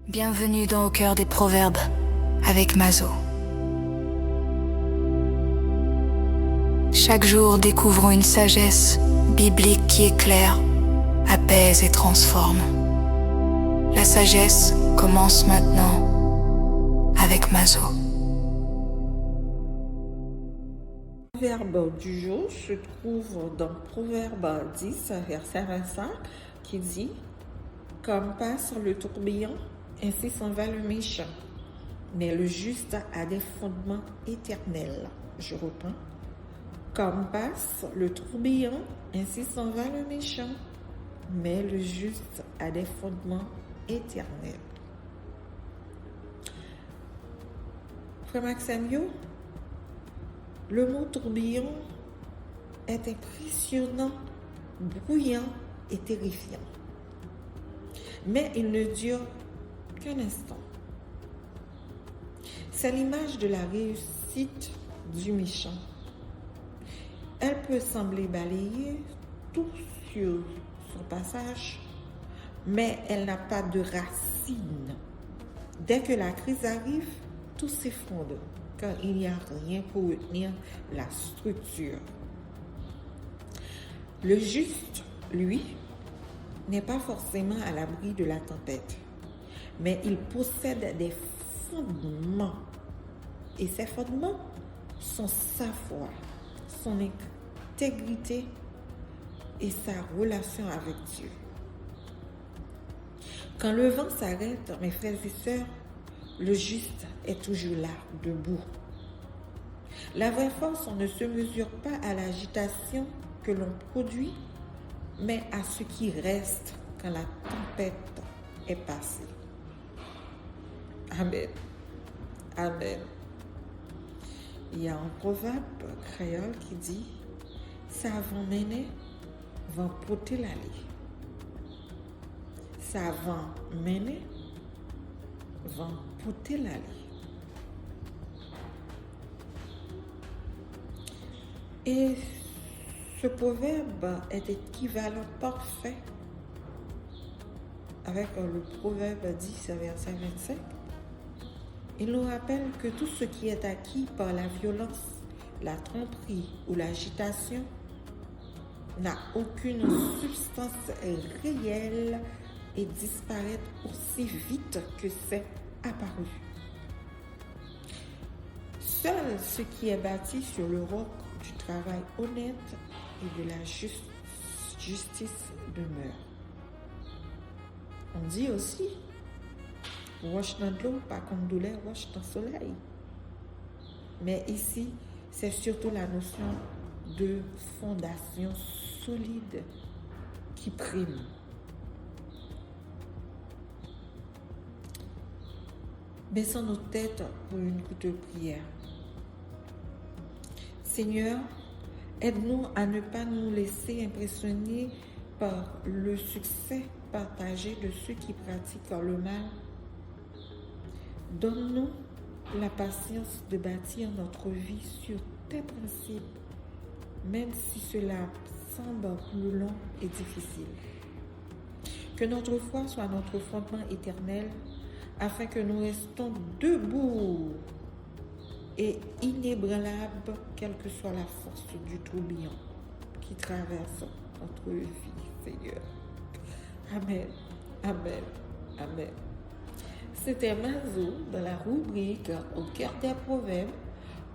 Bienvenue dans Au cœur des proverbes avec Mazo. Chaque jour, découvrons une sagesse biblique qui éclaire, apaise et transforme. La sagesse commence maintenant avec Mazo. Le verbe du jour se trouve dans Proverbe 10, verset 25, qui dit « Comme passe le tourbillon, ainsi s'en va le méchant, mais le juste a des fondements éternels. » Je reprends. « Comme passe le tourbillon, ainsi s'en va le méchant, mais le juste a des fondements éternels. » Frère Maxime, le mot tourbillon est impressionnant, bruyant et terrifiant. Mais il ne dure qu'un instant. C'est l'image de la réussite du méchant. Elle peut sembler balayer tout sur son passage, mais elle n'a pas de racines. Dès que la crise arrive, tout s'effondre, car il n'y a rien pour retenir la structure. Le juste, lui, n'est pas forcément à l'abri de la tempête, mais il possède des fondements. Et ces fondements sont sa foi, son intégrité et sa relation avec Dieu. Quand le vent s'arrête, mes frères et sœurs, le juste est toujours là, debout. La vraie force, on ne se mesure pas à l'agitation que l'on produit, mais à ce qui reste quand la tempête est passée. Amen. Amen. Il y a un proverbe créole qui dit « Ça vent mener, vent porter l'allée. Ça vent mener, vent porter l'allée. » Et ce proverbe est équivalent parfait avec le proverbe 10, verset 25. Il nous rappelle que tout ce qui est acquis par la violence, la tromperie ou l'agitation n'a aucune substance réelle et disparaît aussi vite que c'est apparu. Seul ce qui est bâti sur le roc du travail honnête et de la justice demeure. On dit aussi, roche dans l'eau, pas comme douleur, roche dans le soleil. Mais ici, c'est surtout la notion de fondation solide qui prime. Baissons nos têtes pour une courte prière. Seigneur, aide-nous à ne pas nous laisser impressionner par le succès partagé de ceux qui pratiquent le mal. Donne-nous la patience de bâtir notre vie sur tes principes, même si cela semble plus long et difficile. Que notre foi soit notre fondement éternel, afin que nous restons debout et inébranlables, quelle que soit la force du tourbillon qui traverse notre vie, Seigneur. Amen, amen, amen. C'était Mazo dans la rubrique Au cœur des proverbes.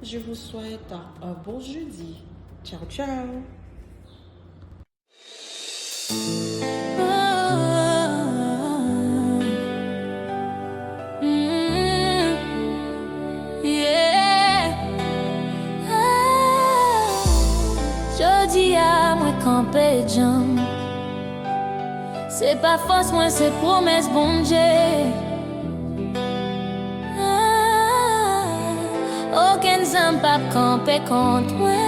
Je vous souhaite un bon jeudi. Ciao, ciao. Jodi a moi campé jam. C'est pas force moi c'est promesse bon Dieu. Aucun zam pas campé contre moi.